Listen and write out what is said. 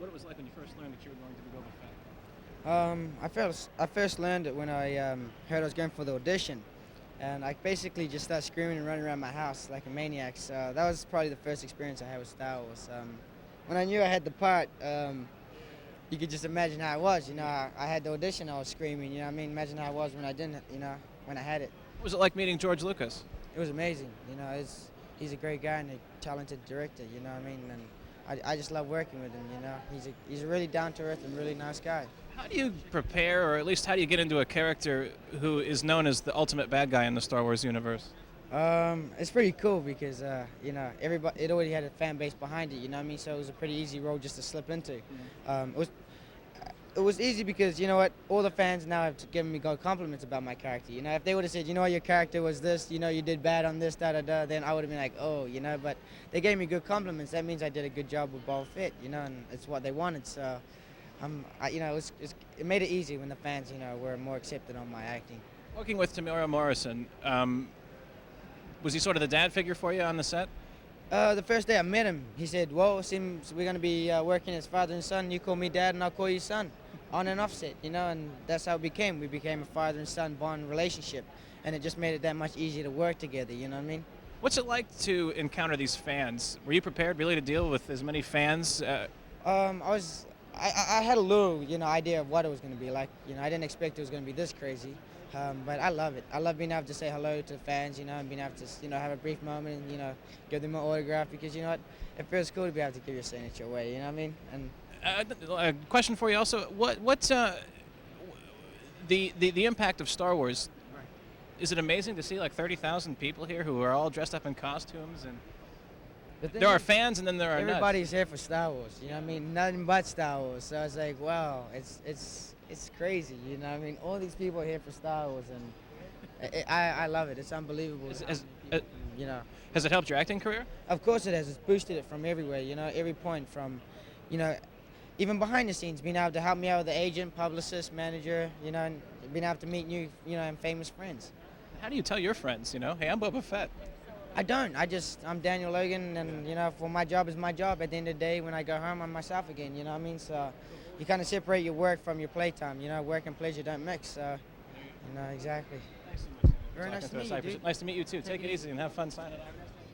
what it was like when you first learned that you were going to be Boba Fett. I first learned it when I heard I was going for the audition, and I basically just started screaming and running around my house like a maniac. So that was probably the first experience I had with Star Wars. When I knew I had the part, you could just imagine how it was. I had the audition, I was screaming. Imagine how it was when I didn't. When I had it. What was it like meeting George Lucas? It was amazing. He's a great guy and a talented director. And I just love working with him. He's a really down to earth and really nice guy. How do you prepare, or at least how do you get into a character who is known as the ultimate bad guy in the Star Wars universe? It's pretty cool because everybody, it already had a fan base behind it. So it was a pretty easy role just to slip into. It was easy because all the fans now have given me good compliments about my character. If they would have said, your character was this, you did bad on this, then I would have been like, oh, But they gave me good compliments. That means I did a good job with Boba Fett, and it's what they wanted. So, it made it easy when the fans, were more accepted on my acting. Working with Tamara Morrison, was he sort of the dad figure for you on the set? The first day I met him, he said, well, it seems we're going to be working as father and son. You call me dad and I'll call you son. On and off set, and that's how it became. We became a father and son bond relationship, and it just made it that much easier to work together, you know what I mean? What's it like to encounter these fans? Were you prepared really to deal with as many fans? I had a little, idea of what it was going to be like. I didn't expect it was going to be this crazy, but I love it. I love being able to say hello to fans, and being able to, have a brief moment and, give them an autograph because, it feels cool to be able to give your signature away, you know what I mean? And a question for you also: what's the impact of Star Wars? Right. Is it amazing to see like 30,000 people here who are all dressed up in costumes, and the there are fans and then there are everybody's here for Star Wars, nothing but Star Wars. So it's like, wow, it's crazy, all these people are here for Star Wars, and I love it. It's unbelievable. Has it helped your acting career? Of course it has. It's boosted it from everywhere, every point from, even behind the scenes, being able to help me out with the agent, publicist, manager, and being able to meet new, and famous friends. How do you tell your friends, hey, I'm Boba Fett? I don't. I'm Daniel Logan, and, for my job is my job. At the end of the day, when I go home, I'm myself again, you know what I mean? So you kind of separate your work from your playtime, work and pleasure don't mix, so, exactly. Thanks so much. Very nice to meet you, dude. Nice to meet you, too. Take it easy and have fun signing out.